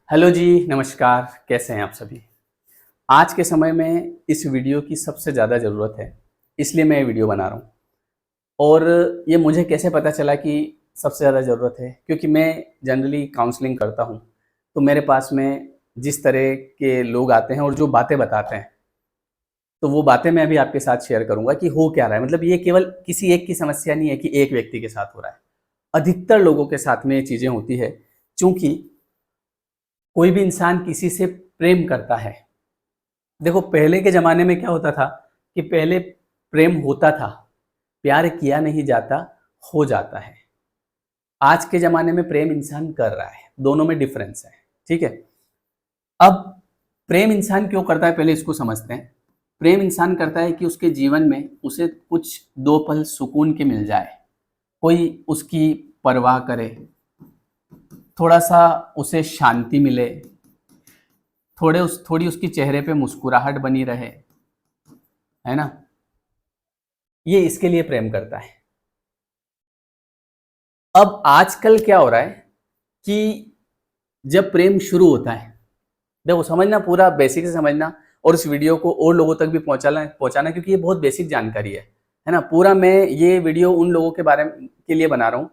Hello जी, नमस्कार। कैसे हैं आप सभी? आज के समय में इस वीडियो की सबसे ज़्यादा ज़रूरत है, इसलिए मैं ये वीडियो बना रहा हूँ। और ये मुझे कैसे पता चला कि सबसे ज़्यादा ज़रूरत है, क्योंकि मैं जनरली काउंसलिंग करता हूँ, तो मेरे पास में जिस तरह के लोग आते हैं और जो बातें बताते हैं, तो वो बातें मैं अभी आपके साथ शेयर करूँगा कि हो क्या रहा है। मतलब ये केवल किसी एक की समस्या नहीं है कि एक व्यक्ति के साथ हो रहा है, अधिकतर लोगों के साथ में ये चीज़ें होती है। चूँकि कोई भी इंसान किसी से प्रेम करता है। देखो, पहले के ज़माने में क्या होता था कि पहले प्रेम होता था, प्यार किया नहीं जाता, हो जाता है। आज के ज़माने में प्रेम इंसान कर रहा है, दोनों में डिफ़रेंस है, ठीक है? अब प्रेम इंसान क्यों करता है, पहले इसको समझते हैं। प्रेम इंसान करता है कि उसके जीवन में उसे कुछ 2 पल सुकून के मिल जाए, कोई उसकी परवाह करे, थोड़ा-सा उसे शांति मिले, थोड़ी उसकी चेहरे पे मुस्कुराहट बनी रहे, है ना? ये इसके लिए प्रेम करता है। अब आजकल क्या हो रहा है कि जब प्रेम शुरू होता है, देखो समझना, पूरा बेसिक से समझना और इस वीडियो को और लोगों तक भी पहुंचाना पहुंचाना, क्योंकि ये बहुत बेसिक जानकारी है ना? पूरा मैं ये वीडियो उन लोगों के बारे में के लिए बना रहा हूँ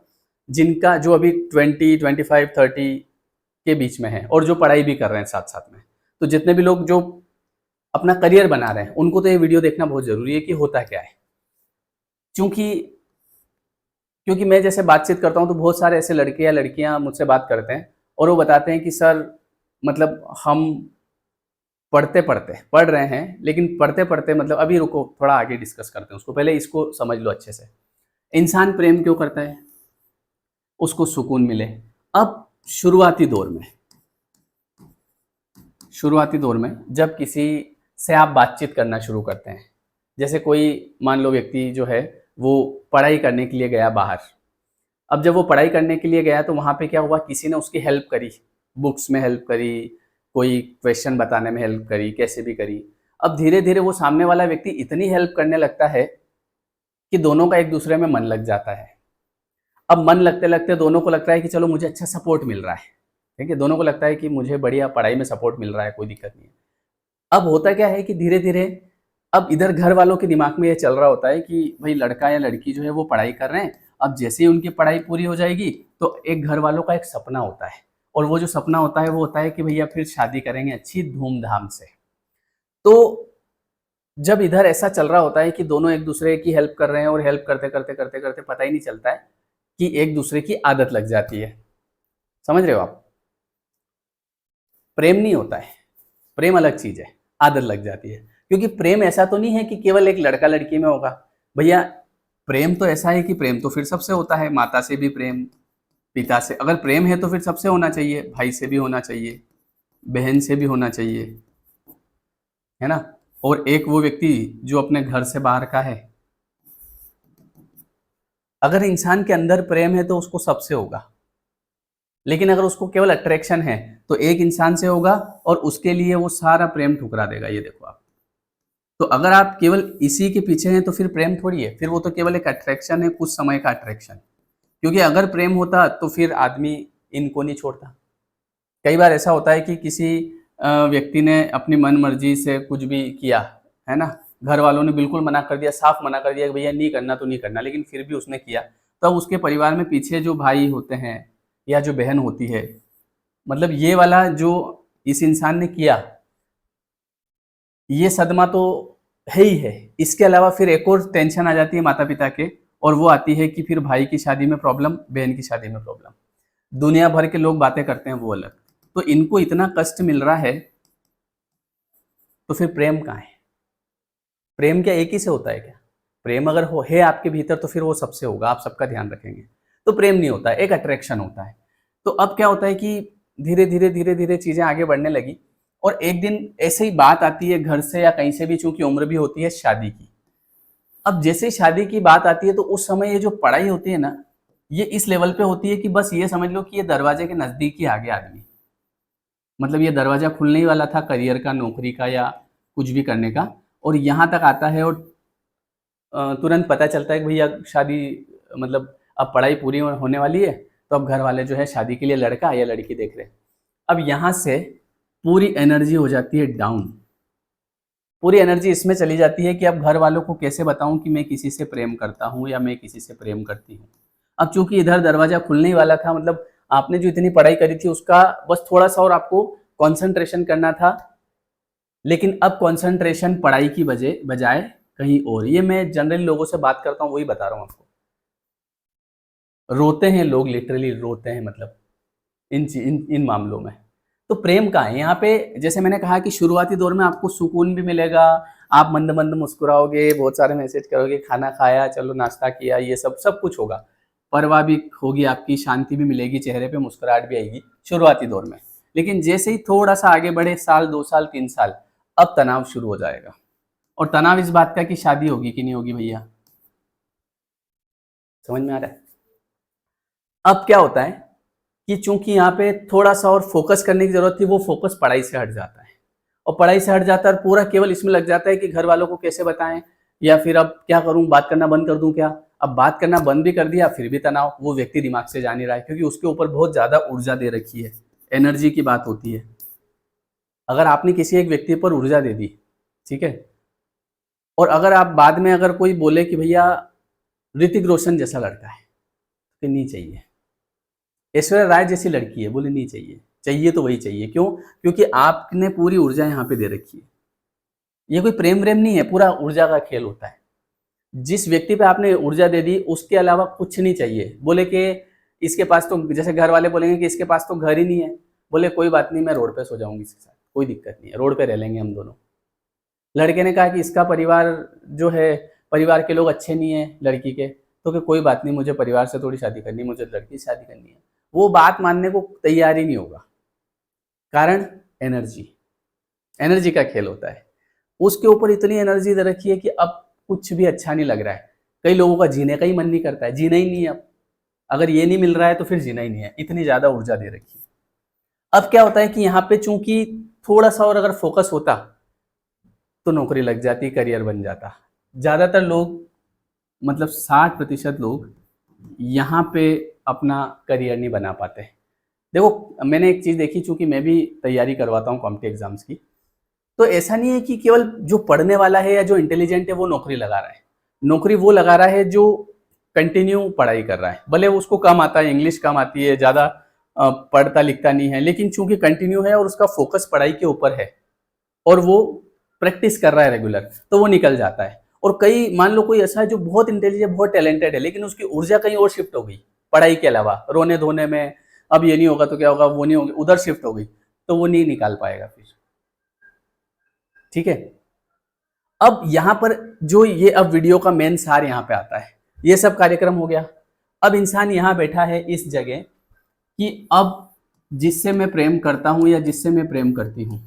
जिनका जो अभी 20, 25, 30 के बीच में है और जो पढ़ाई भी कर रहे हैं साथ साथ में। तो जितने भी लोग जो अपना करियर बना रहे हैं, उनको तो ये वीडियो देखना बहुत जरूरी है कि होता क्या है। क्योंकि क्योंकि मैं जैसे बातचीत करता हूँ तो बहुत सारे ऐसे लड़के या लड़कियां मुझसे बात करते हैं और वो बताते हैं कि सर, मतलब हम पढ़ रहे हैं, लेकिन पढ़ते पढ़ते, मतलब अभी रुको, थोड़ा आगे डिस्कस करते हैं उसको, पहले इसको समझ लो अच्छे से। इंसान प्रेम क्यों करता है? उसको सुकून मिले। अब शुरुआती दौर में शुरुआती दौर में जब किसी से आप बातचीत करना शुरू करते हैं, जैसे कोई मान लो व्यक्ति जो है वो पढ़ाई करने के लिए गया बाहर। अब जब वो पढ़ाई करने के लिए गया तो वहाँ पे क्या हुआ, किसी ने उसकी हेल्प करी, बुक्स में हेल्प करी, कोई क्वेश्चन बताने में हेल्प करी, कैसे भी करी। अब धीरे धीरे वो सामने वाला व्यक्ति इतनी हेल्प करने लगता है कि दोनों का एक दूसरे में मन लग जाता है। अब मन लगते लगते दोनों को लगता है कि चलो मुझे अच्छा सपोर्ट मिल रहा है, ठीक है, दोनों को लगता है कि मुझे बढ़िया पढ़ाई में सपोर्ट मिल रहा है, कोई दिक्कत नहीं है। अब होता क्या है कि धीरे धीरे अब इधर घर वालों के दिमाग में ये चल रहा होता है कि भाई लड़का या लड़की जो है वो पढ़ाई कर रहे हैं। अब जैसे ही उनकी पढ़ाई पूरी हो जाएगी तो एक घर वालों का एक सपना होता है, और वो जो सपना होता है वो होता है कि भैया फिर शादी करेंगे अच्छी धूमधाम से। तो जब इधर ऐसा चल रहा होता है कि दोनों एक दूसरे की हेल्प कर रहे हैं और हेल्प करते करते करते करते पता ही नहीं चलता है कि एक दूसरे की आदत लग जाती है। समझ रहे हो आप? प्रेम नहीं होता है, प्रेम अलग चीज है, आदत लग जाती है। क्योंकि प्रेम ऐसा तो नहीं है कि केवल एक लड़का लड़की में होगा भैया। प्रेम तो ऐसा है कि प्रेम तो फिर सबसे होता है, माता से भी प्रेम, पिता से अगर प्रेम है तो फिर सबसे होना चाहिए, भाई से भी होना चाहिए, बहन से भी होना चाहिए, है ना? और एक वो व्यक्ति जो अपने घर से बाहर का है, अगर इंसान के अंदर प्रेम है तो उसको सबसे होगा। लेकिन अगर उसको केवल अट्रैक्शन है तो एक इंसान से होगा और उसके लिए वो सारा प्रेम ठुकरा देगा। ये देखो आप। तो अगर आप केवल इसी के पीछे हैं तो फिर प्रेम थोड़ी है, फिर वो तो केवल एक अट्रैक्शन है, कुछ समय का अट्रैक्शन। क्योंकि अगर प्रेम होता तो फिर आदमी इनको नहीं छोड़ता। कई बार ऐसा होता है कि किसी व्यक्ति ने अपनी मन मर्जी से कुछ भी किया, है ना? घर वालों ने बिल्कुल मना कर दिया, साफ मना कर दिया कि भैया नहीं करना तो नहीं करना, लेकिन फिर भी उसने किया। तब उसके परिवार में पीछे जो भाई होते हैं या जो बहन होती है, मतलब ये वाला जो इस इंसान ने किया, ये सदमा तो है ही है। इसके अलावा फिर एक और टेंशन आ जाती है माता पिता के, और वो आती है कि फिर भाई की शादी में प्रॉब्लम, बहन की शादी में प्रॉब्लम, दुनिया भर के लोग बातें करते हैं वो अलग। तो इनको इतना कष्ट मिल रहा है, तो फिर प्रेम कहाँ है? प्रेम क्या एक ही से होता है क्या? प्रेम अगर हो है आपके भीतर तो फिर वो सबसे होगा, आप सबका ध्यान रखेंगे। तो प्रेम नहीं होता है, एक अट्रैक्शन होता है। तो अब क्या होता है कि धीरे धीरे चीजें आगे बढ़ने लगी, और एक दिन ऐसे ही बात आती है घर से या कहीं से भी, चूंकि उम्र भी होती है शादी की। अब जैसे ही शादी की बात आती है तो उस समय ये जो पढ़ाई होती है ना, ये इस लेवल पे होती है कि बस ये समझ लो कि ये दरवाजे के नजदीक ही आ गया आदमी। मतलब ये दरवाजा खुलने ही वाला था करियर का, नौकरी का, या कुछ भी करने का, और यहाँ तक आता है और तुरंत पता चलता है कि भैया शादी, मतलब अब पढ़ाई पूरी होने वाली है, तो अब घर वाले जो है शादी के लिए लड़का या लड़की देख रहे हैं। अब यहाँ से पूरी एनर्जी हो जाती है डाउन। पूरी एनर्जी इसमें चली जाती है कि अब घर वालों को कैसे बताऊं कि मैं किसी से प्रेम करता हूं या मैं किसी से प्रेम करती हूं। अब चूंकि इधर दरवाजा खुलने ही वाला था, मतलब आपने जो इतनी पढ़ाई करी थी उसका बस थोड़ा सा और आपको कंसंट्रेशन करना था, लेकिन अब कंसंट्रेशन पढ़ाई की बजाय कहीं और। ये मैं जनरली लोगों से बात करता हूँ, वही बता रहा हूँ आपको। रोते हैं लोग, लिटरली रोते हैं, मतलब इन मामलों में। तो प्रेम का है यहाँ पे। जैसे मैंने कहा कि शुरुआती दौर में आपको सुकून भी मिलेगा, आप मंद मंद मुस्कुराओगे, बहुत सारे मैसेज करोगे, खाना खाया, चलो नाश्ता किया, ये सब सब कुछ होगा, परवाह भी होगी आपकी, शांति भी मिलेगी, चेहरे पे मुस्कुराहट भी आएगी शुरुआती दौर में। लेकिन जैसे ही थोड़ा सा आगे बढ़े, साल 2 साल 3 साल, अब तनाव शुरू हो जाएगा। और तनाव इस बात का कि शादी होगी कि नहीं होगी भैया, समझ में आ रहा है। अब क्या होता है कि चूंकि यहाँ पे थोड़ा सा और फोकस करने की जरूरत थी, वो फोकस पढ़ाई से हट जाता है, और पढ़ाई से हट जाता है और पूरा केवल इसमें लग जाता है कि घर वालों को कैसे बताएं, या फिर अब क्या करूं, बात करना बंद कर दूं क्या। अब बात करना बंद भी कर दिया, फिर भी तनाव, वो व्यक्ति दिमाग से जा नहीं रहा है, क्योंकि उसके ऊपर बहुत ज्यादा ऊर्जा दे रखी है। एनर्जी की बात होती है। अगर आपने किसी एक व्यक्ति पर ऊर्जा दे दी, ठीक है, और अगर आप बाद में अगर कोई बोले कि भैया ऋतिक रोशन जैसा लड़का है, तो नहीं चाहिए। ऐश्वर्या राय जैसी लड़की है, बोले नहीं चाहिए। चाहिए तो वही चाहिए। क्यों? क्योंकि आपने पूरी ऊर्जा यहाँ पे दे रखी है। ये कोई प्रेम व्रेम नहीं है, पूरा ऊर्जा का खेल होता है। जिस व्यक्ति पे आपने ऊर्जा दे दी, उसके अलावा कुछ नहीं चाहिए। बोले कि इसके पास तो, जैसे घर वाले बोलेंगे कि इसके पास तो घर ही नहीं है, बोले कोई बात नहीं, मैं रोड पे सो जाऊंगी इसके साथ, कोई दिक्कत नहीं है, रोड पे रह लेंगे हम दोनों। लड़के ने कहा कि इसका परिवार जो है, परिवार के लोग अच्छे नहीं है लड़की के, तो कि कोई बात नहीं, मुझे परिवार से थोड़ी शादी करनी है, मुझे लड़की से शादी करनी है। वो बात मानने को तैयार ही नहीं होगा। कारण एनर्जी, एनर्जी का खेल होता है। उसके ऊपर इतनी एनर्जी दे रखी है कि अब कुछ भी अच्छा नहीं लग रहा है। कई लोगों का जीने का ही मन नहीं करता है, जीना ही नहीं है। अब अगर ये नहीं मिल रहा है तो फिर जीना ही नहीं है, इतनी ज्यादा ऊर्जा दे रखी है। अब क्या होता है कि यहाँ पे चूंकि थोड़ा सा और अगर फोकस होता तो नौकरी लग जाती, करियर बन जाता। ज्यादातर लोग, मतलब 60% लोग यहाँ पे अपना करियर नहीं बना पाते। देखो, मैंने एक चीज देखी, चूंकि मैं भी तैयारी करवाता हूँ कॉम्पिटिटिव एग्जाम्स की, तो ऐसा नहीं है कि केवल जो पढ़ने वाला है या जो इंटेलिजेंट है वो नौकरी लगा रहा है। नौकरी वो लगा रहा है जो कंटिन्यू पढ़ाई कर रहा है। भले उसको कम आता है, इंग्लिश कम आती है, ज्यादा पढ़ता लिखता नहीं है, लेकिन चूंकि कंटिन्यू है और उसका फोकस पढ़ाई के ऊपर है और वो प्रैक्टिस कर रहा है रेगुलर, तो वो निकल जाता है। और कई, मान लो कोई ऐसा है जो बहुत इंटेलिजेंट, बहुत टैलेंटेड है, लेकिन उसकी ऊर्जा कहीं और शिफ्ट हो गई, पढ़ाई के अलावा रोने धोने में, अब ये नहीं होगा तो क्या होगा, वो नहीं होगा, उधर शिफ्ट हो गई, तो वो नहीं निकाल पाएगा फिर। ठीक है। अब यहां पर जो ये अब वीडियो का मेन सार यहां पे आता है। ये सब कार्यक्रम हो गया। अब इंसान यहां बैठा है इस जगह कि अब जिससे मैं प्रेम करता हूं या जिससे मैं प्रेम करती हूं,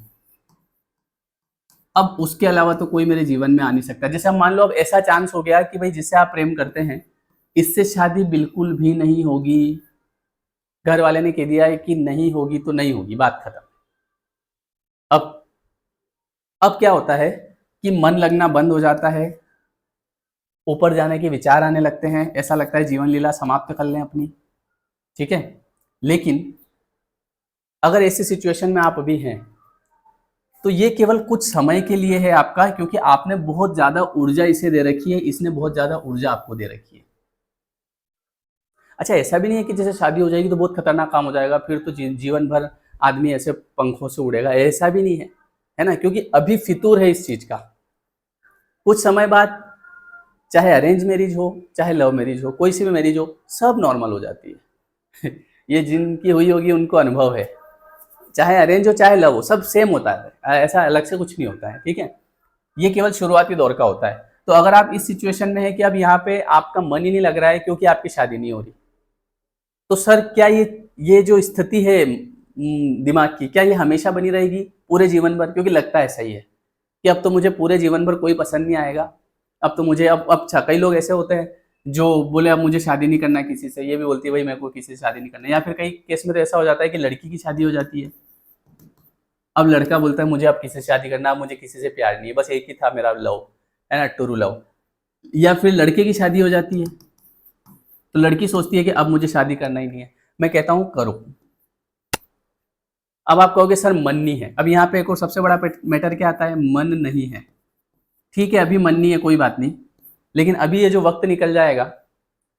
अब उसके अलावा तो कोई मेरे जीवन में आ नहीं सकता। जैसे अब मान लो अब ऐसा चांस हो गया कि भाई जिससे आप प्रेम करते हैं, इससे शादी बिल्कुल भी नहीं होगी, घर वाले ने कह दिया है कि नहीं होगी तो नहीं होगी, बात खत्म। अब अब क्या होता है कि मन लगना बंद हो जाता है, ऊपर जाने के विचार आने लगते हैं, ऐसा लगता है जीवन लीला समाप्त कर लें अपनी। ठीक है। लेकिन अगर ऐसी सिचुएशन में आप अभी हैं, तो ये केवल कुछ समय के लिए है आपका, क्योंकि आपने बहुत ज्यादा ऊर्जा इसे दे रखी है, इसने बहुत ज्यादा ऊर्जा आपको दे रखी है। अच्छा, ऐसा भी नहीं है कि जैसे शादी हो जाएगी तो बहुत खतरनाक काम हो जाएगा, फिर तो जीवन भर आदमी ऐसे पंखों से उड़ेगा, ऐसा भी नहीं है ना। क्योंकि अभी फितूर है इस चीज का। कुछ समय बाद, चाहे अरेंज मैरिज हो चाहे लव मैरिज हो, कोई सी भी मैरिज हो, सब नॉर्मल हो जाती है। ये जिनकी हुई होगी उनको अनुभव है। चाहे अरेंज हो चाहे लव हो, सब सेम होता है, ऐसा अलग से कुछ नहीं होता है। ठीक है। ये केवल शुरुआती दौर का होता है। तो अगर आप इस सिचुएशन में है कि अब यहाँ पे आपका मन ही नहीं लग रहा है क्योंकि आपकी शादी नहीं हो रही, तो सर क्या ये जो स्थिति है दिमाग की, क्या ये हमेशा बनी रहेगी पूरे जीवन भर? क्योंकि लगता है सही है कि अब तो मुझे पूरे जीवन भर कोई पसंद नहीं आएगा। अब तो मुझे अब अच्छा, कई लोग ऐसे होते हैं जो बोले अब मुझे शादी नहीं करना किसी से, ये भी बोलती है भाई मेरे को किसी से शादी नहीं करना। या फिर कई केस में तो ऐसा हो जाता है कि लड़की की शादी हो जाती है, अब लड़का बोलता है मुझे अब किसी से शादी करना, अब मुझे किसी से प्यार नहीं है, बस एक ही था मेरा लव, है ना, ट्रू लव। या फिर लड़के की शादी हो जाती है, तो लड़की सोचती है कि अब मुझे शादी करना ही नहीं है। मैं कहता हूं करो, अब आप कहोगे सर मन नहीं है। अब यहाँ पे एक और सबसे बड़ा मैटर क्या आता है, मन नहीं है। ठीक है, अभी मन नहीं है, कोई बात नहीं, लेकिन अभी ये जो वक्त निकल जाएगा,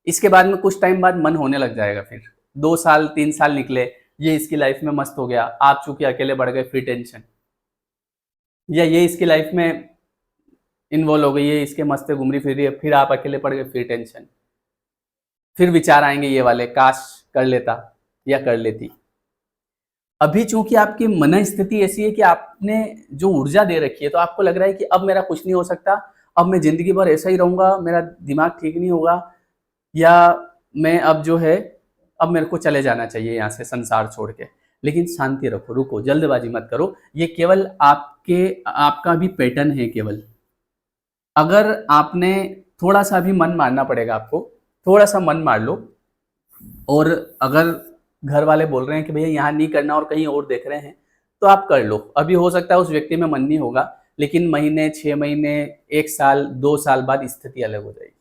इसके बाद में कुछ टाइम बाद मन होने लग जाएगा। फिर 2 साल 3 साल निकले, ये इसकी लाइफ में मस्त हो गया, आप चूंकि अकेले बढ़ गए, फिर टेंशन, या ये इसकी लाइफ में इन्वॉल्व हो गई, ये इसके मस्त घूम रही फिर रही है, फिर आप अकेले पड़ गए, फिर टेंशन, फिर विचार आएंगे ये वाले, काश कर लेता या कर लेती। अभी चूंकि आपकी मन स्थिति ऐसी है कि आपने जो ऊर्जा दे रखी है, तो आपको लग रहा है कि अब मेरा कुछ नहीं हो सकता, अब मैं जिंदगी भर ऐसा ही रहूंगा, मेरा दिमाग ठीक नहीं होगा, या मैं अब जो है, अब मेरे को चले जाना चाहिए यहाँ से संसार छोड़ के। लेकिन शांति रखो, रुको, जल्दबाजी मत करो। ये केवल आपका भी पैटर्न है केवल। अगर आपने थोड़ा सा भी मन मारना पड़ेगा आपको, थोड़ा सा मन मार लो। और अगर घर वाले बोल रहे हैं कि भैया यहाँ नहीं करना और कहीं और देख रहे हैं, तो आप कर लो। अभी हो सकता है उस व्यक्ति में मन नहीं होगा, लेकिन महीने, 6 महीने, 1 साल, 2 साल बाद स्थिति अलग हो जाएगी।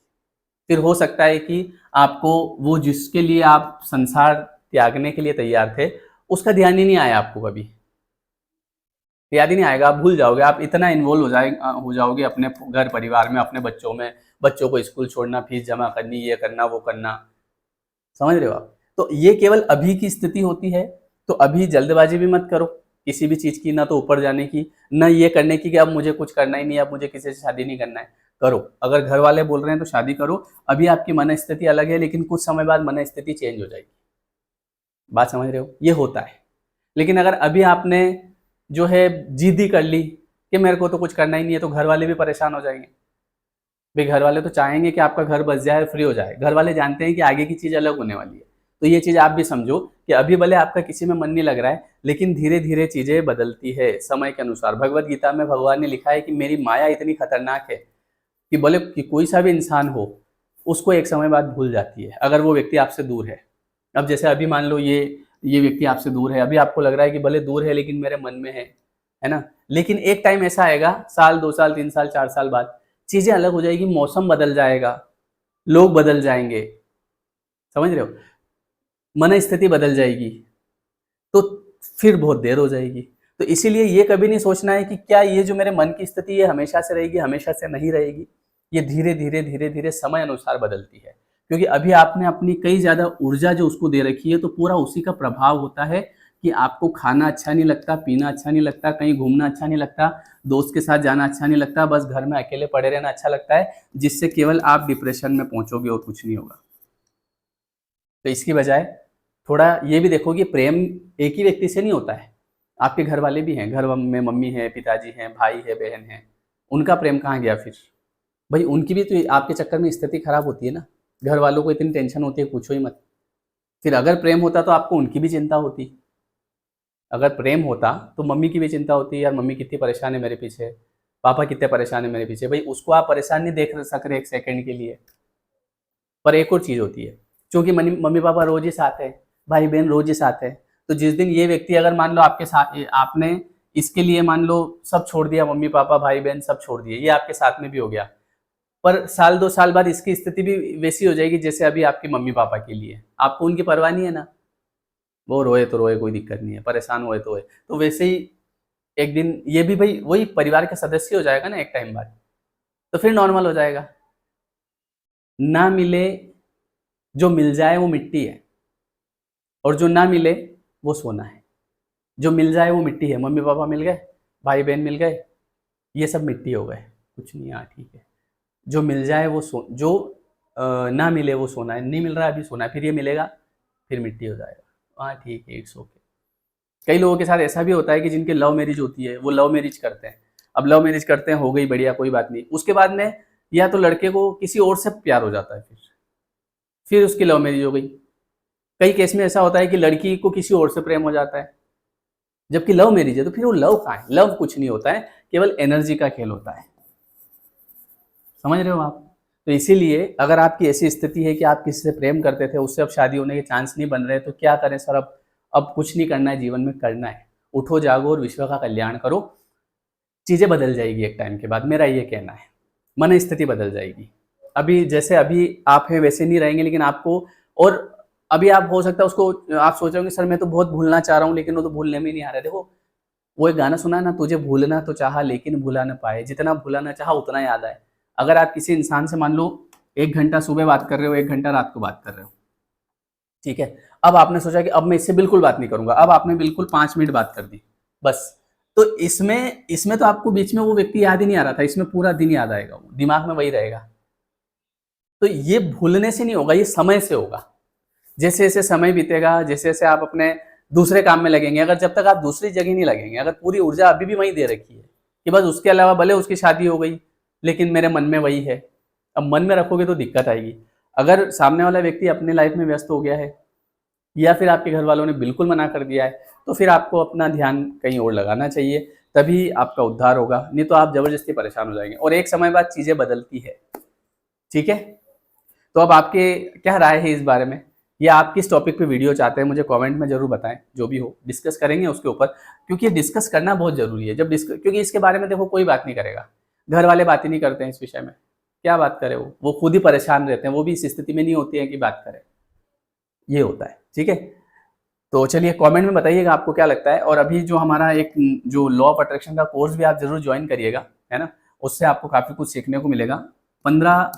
फिर हो सकता है कि आपको वो जिसके लिए आप संसार त्यागने के लिए तैयार थे, उसका ध्यान ही नहीं आया आपको, कभी याद ही नहीं आएगा, आप भूल जाओगे। आप इतना इन्वॉल्व हो जाओगे अपने घर परिवार में, अपने बच्चों में, बच्चों को स्कूल छोड़ना, फीस जमा करनी, ये करना वो करना, समझ रहे हो आप। तो ये केवल अभी की स्थिति होती है। तो अभी जल्दबाजी भी मत करो किसी भी चीज की, ना तो ऊपर जाने की, ना ये करने की कि अब मुझे कुछ करना ही नहीं, अब मुझे किसी से शादी नहीं करना है। करो, अगर घर वाले बोल रहे हैं तो शादी करो। अभी आपकी मन स्थिति अलग है, लेकिन कुछ समय बाद मन स्थिति चेंज हो जाएगी। बात समझ रहे हो, ये होता है। लेकिन अगर अभी आपने जो है जिद ही कर ली कि मेरे को तो कुछ करना ही नहीं है, तो घर वाले भी परेशान हो जाएंगे। भाई घर वाले तो चाहेंगे कि आपका घर बस जाए, फ्री हो जाए। घर वाले जानते हैं कि आगे की चीज अलग होने वाली है। तो ये चीज आप भी समझो कि अभी भले आपका किसी में मन नहीं लग रहा है, लेकिन धीरे धीरे चीजें बदलती है समय के अनुसार। भगवत गीता में भगवान ने लिखा है कि मेरी माया इतनी खतरनाक है कि बोले कि कोई सा भी इंसान हो, उसको एक समय बाद भूल जाती है, अगर वो व्यक्ति आपसे दूर है। अब जैसे अभी मान लो ये व्यक्ति आपसे दूर है, अभी आपको लग रहा है कि भले दूर है लेकिन मेरे मन में है ना। लेकिन एक टाइम ऐसा आएगा, साल, 2 साल, 3 साल, 4 साल बाद चीजें अलग हो जाएगी, मौसम बदल जाएगा, लोग बदल जाएंगे, समझ रहे हो, मन स्थिति बदल जाएगी, तो फिर बहुत देर हो जाएगी। तो इसीलिए ये कभी नहीं सोचना है कि क्या ये जो मेरे मन की स्थिति ये हमेशा से रहेगी, हमेशा से नहीं रहेगी। ये धीरे धीरे धीरे धीरे समय अनुसार बदलती है, क्योंकि अभी आपने अपनी कई ज्यादा ऊर्जा जो उसको दे रखी है, तो पूरा उसी का प्रभाव होता है कि आपको खाना अच्छा नहीं लगता, पीना अच्छा नहीं लगता, कहीं घूमना अच्छा नहीं लगता, दोस्त के साथ जाना अच्छा नहीं लगता, बस घर में अकेले पड़े रहना अच्छा लगता है, जिससे केवल आप डिप्रेशन में पहुंचोगे और कुछ नहीं होगा। तो इसकी बजाय थोड़ा ये भी देखो कि प्रेम एक ही व्यक्ति से नहीं होता है। आपके घर वाले भी हैं, घर में मम्मी है, पिताजी हैं, भाई है, बहन है, उनका प्रेम कहाँ गया फिर? भाई उनकी भी तो आपके चक्कर में स्थिति खराब होती है ना। घर वालों को इतनी टेंशन होती है, पूछो ही मत। फिर अगर प्रेम होता तो आपको उनकी भी चिंता होती। अगर प्रेम होता तो मम्मी की भी चिंता होती, यार मम्मी कितनी परेशान है मेरे पीछे, पापा कितने परेशान है मेरे पीछे। भाई उसको आप परेशान नहीं देख सक रहे एक सेकंड के लिए। पर एक और चीज होती है, क्योंकि मम्मी पापा रोज ही साथ है, भाई बहन रोज ही साथ है, तो जिस दिन ये व्यक्ति अगर मान लो आपके साथ, आपने इसके लिए मान लो सब छोड़ दिया, मम्मी पापा भाई बहन सब छोड़ दिए, ये आपके साथ में भी हो गया, पर साल 2 साल बाद इसकी स्थिति भी वैसी हो जाएगी जैसे अभी आपके मम्मी पापा के लिए। आपको उनकी परवाह नहीं है ना, वो रोए तो रोए, कोई दिक्कत नहीं है, परेशान हुए तो हुए। तो वैसे ही एक दिन ये भी भाई वही परिवार का सदस्य हो जाएगा ना एक टाइम बाद, तो फिर नॉर्मल हो जाएगा। ना मिले, जो मिल जाए वो मिट्टी है, और जो ना मिले वो सोना है। जो मिल जाए वो मिट्टी है, मम्मी पापा मिल गए, भाई बहन मिल गए, ये सब मिट्टी हो गए, कुछ नहीं। हाँ ठीक है, जो मिल जाए वो जो ना मिले वो सोना है। नहीं मिल रहा है अभी, सोना है, फिर ये मिलेगा, फिर मिट्टी हो जाएगा। हाँ ठीक है, इट्स ओके। कई लोगों के साथ ऐसा भी होता है कि जिनके लव मैरिज होती है, वो लव मैरिज करते हैं। अब लव मैरिज करते हैं, हो गई बढ़िया, कोई बात नहीं, उसके बाद में या तो लड़के को किसी और से प्यार हो जाता है, फिर उसकी लव मैरिज हो गई। कई केस में ऐसा होता है कि लड़की को किसी और से प्रेम हो जाता है, जबकि लव मैरिज है, तो फिर वो लव कहाँ है? लव कुछ नहीं होता है, केवल एनर्जी का खेल होता है। समझ रहे हो आप? तो इसीलिए अगर आपकी ऐसी स्थिति है कि आप किसी से प्रेम करते थे, उससे अब शादी होने के चांस नहीं बन रहे, तो क्या करें सर? अब कुछ नहीं करना है, जीवन में करना है, उठो जागो और विश्व का कल्याण करो। चीजें बदल जाएगी एक टाइम के बाद, मेरा ये कहना है। मन स्थिति बदल जाएगी। अभी जैसे अभी आप हैं वैसे नहीं रहेंगे, लेकिन आपको और अभी आप हो सकता है उसको आप सोच रहे हो कि सर मैं तो बहुत भूलना चाह रहा हूँ लेकिन वो तो भूलने में नहीं आ रहा है। देखो वो एक गाना सुना है ना, तुझे भूलना तो चाहा लेकिन भुला ना पाए, जितना भुलाना चाहा उतना याद आए। अगर आप किसी इंसान से मान लो 1 घंटा सुबह बात कर रहे हो, 1 घंटा रात को बात कर रहे हो, ठीक है? अब आपने सोचा कि अब मैं इससे बिल्कुल बात नहीं करूँगा, अब आपने बिल्कुल 5 मिनट बात कर दी, बस। तो इसमें इसमें तो आपको बीच में वो व्यक्ति याद ही नहीं आ रहा था, इसमें पूरा दिन याद आएगा, वो दिमाग में वही रहेगा। तो ये भूलने से नहीं होगा, ये समय से होगा। जैसे-जैसे समय बीतेगा, जैसे-जैसे आप अपने दूसरे काम में लगेंगे, अगर जब तक आप दूसरी जगह नहीं लगेंगे, अगर पूरी ऊर्जा अभी भी वहीं दे रखी है कि बस उसके अलावा भले उसकी शादी हो गई, लेकिन मेरे मन में वही है। अब मन में रखोगे तो दिक्कत आएगी। अगर सामने वाला व्यक्ति अपनी लाइफ में व्यस्त हो गया है या फिर आपके घर वालों ने बिल्कुल मना कर दिया है, तो फिर आपको अपना ध्यान कहीं और लगाना चाहिए, तभी आपका उद्धार होगा, नहीं तो आप ज़बरदस्ती परेशान हो जाएँगे और एक समय बाद चीज़ें बदलती है, ठीक है? तो अब आपके क्या राय है इस बारे में? या आप किस टॉपिक पे वीडियो चाहते हैं मुझे कमेंट में ज़रूर बताएँ, जो भी हो, डिस्कस करेंगे उसके ऊपर, क्योंकि ये डिस्कस करना बहुत ज़रूरी है। जब क्योंकि इसके बारे में देखो कोई बात नहीं करेगा, घर वाले बात ही नहीं करते हैं इस विषय में, क्या बात करें वो खुद ही परेशान रहते हैं, वो भी इस स्थिति में नहीं होती हैं कि बात करें, ये होता है, ठीक है? तो चलिए कमेंट में बताइएगा आपको क्या लगता है और अभी जो हमारा एक जो लॉ ऑफ अट्रैक्शन का कोर्स भी आप ज़रूर जॉइन करिएगा, है ना? उससे आपको काफ़ी कुछ सीखने को मिलेगा। 15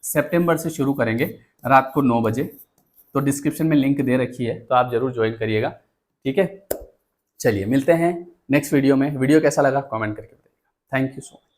सितंबर से शुरू करेंगे रात को 9 बजे, तो डिस्क्रिप्शन में लिंक दे रखी है, तो आप ज़रूर जॉइन करिएगा, ठीक है? चलिए मिलते हैं नेक्स्ट वीडियो में। वीडियो कैसा लगा कमेंट करके बताइएगा। Thank you so much.